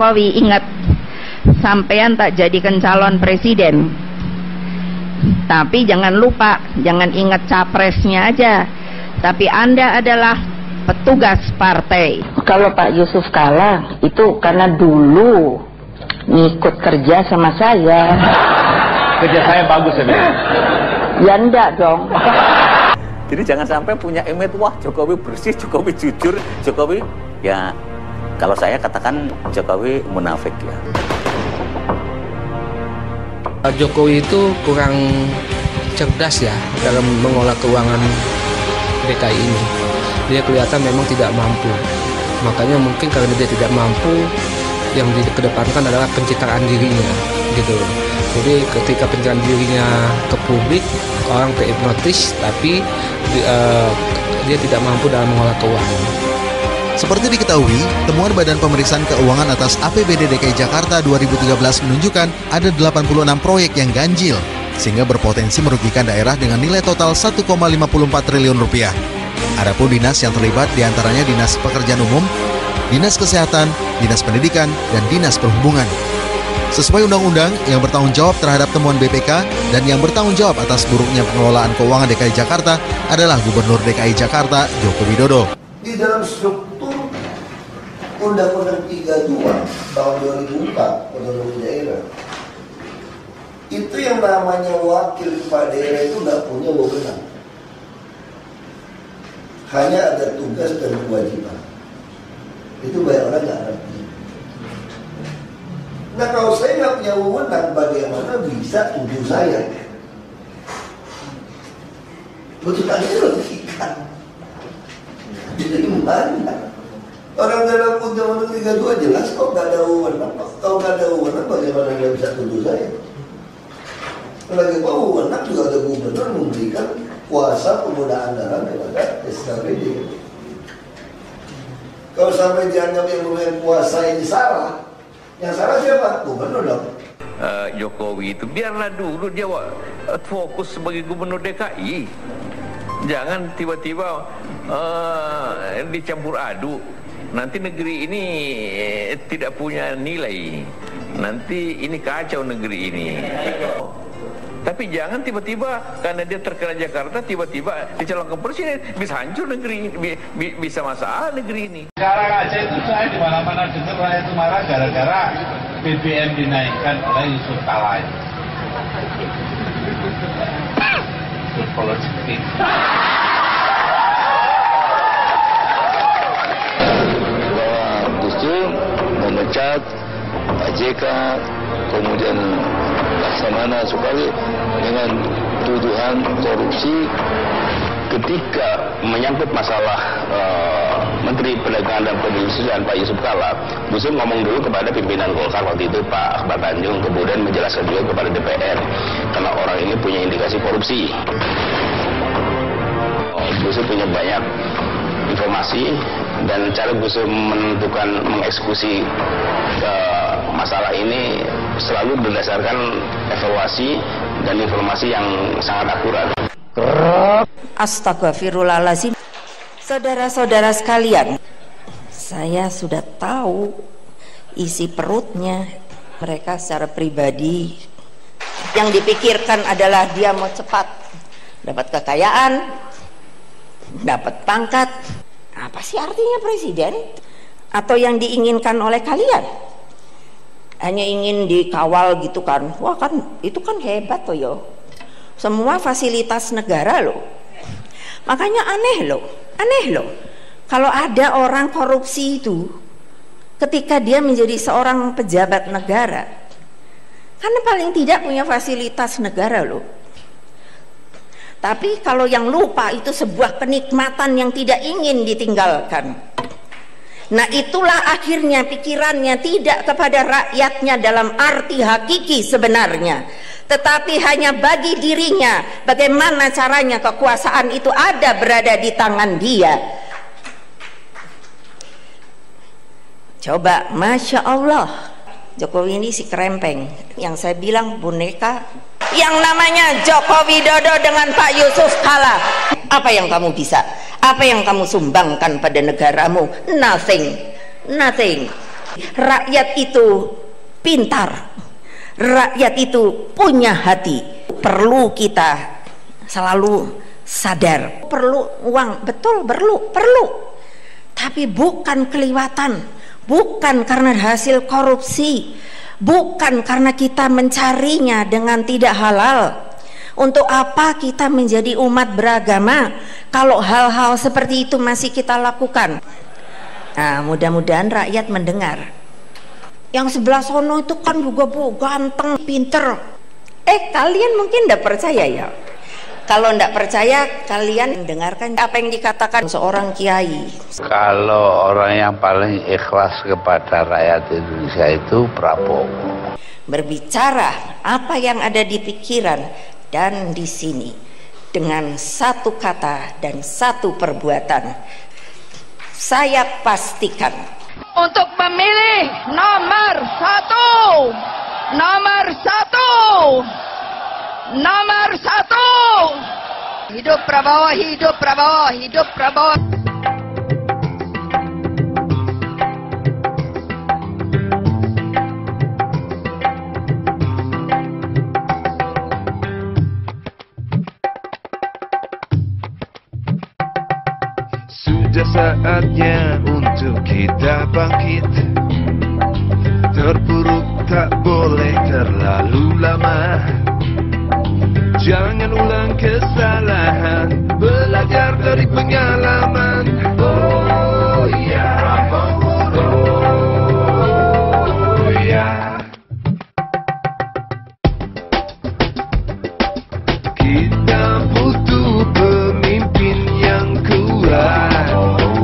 Jokowi, ingat, sampean tak jadikan calon presiden, tapi jangan lupa, jangan ingat capresnya aja, tapi Anda adalah petugas partai. Kalau Pak Yusuf kalah itu karena dulu ngikut kerja sama saya. Kerja saya bagus ya, Ya enggak dong. Jadi jangan sampai punya image, wah Jokowi bersih, Jokowi jujur, Jokowi ya, kalau saya katakan Jokowi munafik ya. Jokowi itu kurang cerdas ya dalam mengolah keuangan DKI ini. Dia kelihatan memang tidak mampu. Makanya mungkin karena dia tidak mampu, yang dikedepankan adalah pencitraan dirinya, gitu. Jadi ketika pencitraan dirinya ke publik, orang terhipnotis, tapi dia tidak mampu dalam mengolah keuangan. Seperti diketahui, temuan Badan Pemeriksaan Keuangan atas APBD DKI Jakarta 2013 menunjukkan ada 86 proyek yang ganjil, sehingga berpotensi merugikan daerah dengan nilai total 1,54 triliun rupiah. Adapun dinas yang terlibat diantaranya Dinas Pekerjaan Umum, Dinas Kesehatan, Dinas Pendidikan, dan Dinas Perhubungan. Sesuai undang-undang, yang bertanggung jawab terhadap temuan BPK dan yang bertanggung jawab atas buruknya pengelolaan keuangan DKI Jakarta adalah Gubernur DKI Jakarta, Joko Widodo. Di dalam struktur Undang-Undang 32 tahun 2004 otonomi daerah, itu yang namanya wakil kepala daerah itu nggak punya wewenang, hanya ada tugas dan kewajiban. Itu banyak orang nggak ngerti. Nah, kalau saya nggak punya wewenang, bagaimana bisa tuduh saya? Betul tadi logika. Jadi gimana? Orang dalam Undang-Undang 32 jelas kok nggak ada wewenang. Kalau nggak ada wewenang, bagaimana dia bisa tuduh saya? Lagi Pak, wewenang juga ada gubernur memberikan kuasa penggunaan anggaran kepada SKPD. Kalau sampai dianggap yang memiliki kuasa ini salah, yang salah siapa? Gubernur dong. Jokowi itu biarlah dulu dia fokus sebagai gubernur DKI. Jangan tiba-tiba dicampur aduk. Nanti negeri ini tidak punya nilai. Nanti ini kacau negeri ini. Tapi jangan tiba-tiba karena dia terkena Jakarta tiba-tiba dicalonkan presiden, bisa hancur negeri ini, bisa masalah negeri ini. Sekarang aja itu saya di mana-mana dengar rakyat itu marah gara-gara BBM dinaikkan oleh Yusuf Kala. Politik. Memecat Pak JK, kemudian Laksamana Soekali dengan tuduhan korupsi. Ketika menyangkut masalah Menteri Perdagangan dan Perindustrian Pak Yusuf Kala, Gus Dur ngomong dulu kepada pimpinan Golkar waktu itu Pak Akbar Tanjung, kemudian menjelaskan juga kepada DPR karena orang ini punya indikasi korupsi. Gus Dur punya banyak informasi dan cara Gus Dur menentukan mengeksekusi masalah ini selalu berdasarkan evaluasi dan informasi yang sangat akurat. Astagfirullahaladzim. Saudara-saudara sekalian, saya sudah tahu isi perutnya mereka secara pribadi. Yang dipikirkan adalah dia mau cepat dapat kekayaan, dapat pangkat. Apa sih artinya presiden? Atau yang diinginkan oleh kalian? Hanya ingin dikawal gitu kan? Wah kan itu kan hebat toh yo. Semua fasilitas negara loh. Makanya aneh loh. Kalau ada orang korupsi itu ketika dia menjadi seorang pejabat negara, karena paling tidak punya fasilitas negara loh. Tapi kalau yang lupa itu sebuah kenikmatan yang tidak ingin ditinggalkan. Nah itulah akhirnya pikirannya tidak kepada rakyatnya dalam arti hakiki sebenarnya, tetapi hanya bagi dirinya. Bagaimana caranya kekuasaan itu ada berada di tangan dia. Coba, Masya Allah, Jokowi ini si kerempeng. Yang saya bilang boneka. Yang namanya Joko Widodo dengan Pak Yusuf Kala, apa yang kamu bisa? Apa yang kamu sumbangkan pada negaramu? Nothing. Rakyat itu pintar, rakyat itu punya hati. Perlu kita selalu sadar, perlu uang, betul, perlu. Tapi bukan kelewatan, bukan karena hasil korupsi, bukan karena kita mencarinya dengan tidak halal. Untuk apa kita menjadi umat beragama kalau hal-hal seperti itu masih kita lakukan? Nah, mudah-mudahan rakyat mendengar. Yang sebelah sono itu kan juga ganteng, pinter. Kalian mungkin tidak percaya ya? Kalau tidak percaya, kalian dengarkan apa yang dikatakan seorang kiai. Kalau orang yang paling ikhlas kepada rakyat Indonesia itu Prabowo. Berbicara apa yang ada di pikiran dan di sini dengan satu kata dan satu perbuatan, saya pastikan untuk memilih nomor satu. Hidup Prabowo, hidup Prabowo, hidup Prabowo. Sudah saatnya untuk kita bangkit. Terpuruk tak boleh terlalu lama. Jangan ulang kesalahan, belajar dari pengalaman. Oh ya, oh ya. Kita butuh pemimpin yang kuat.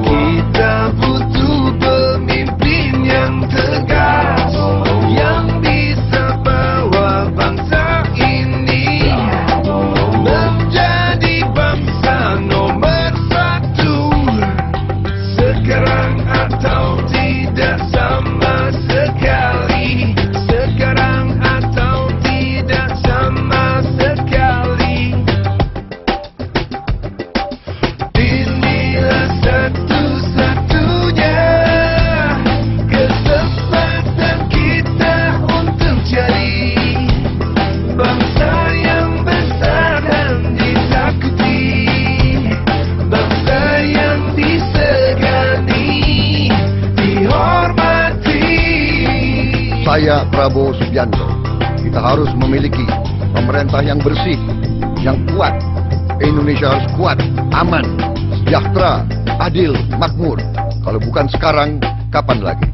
Kita butuh pemimpin yang tegas, yang bisa bawa bangsa ini menjadi bangsa nomor satu. Sekarang atau tidak sama sekali. Sekarang atau tidak sama sekali. Inilah satu-satunya kesempatan kita untuk jadi bangsa yang besar dan ditakuti, bangsa yang disegani, dihormati. Saya Prabowo Subianto. Kita harus memiliki pemerintah yang bersih, yang kuat. Indonesia harus kuat, aman, sejahtera, adil, makmur. Kalau bukan sekarang, kapan lagi?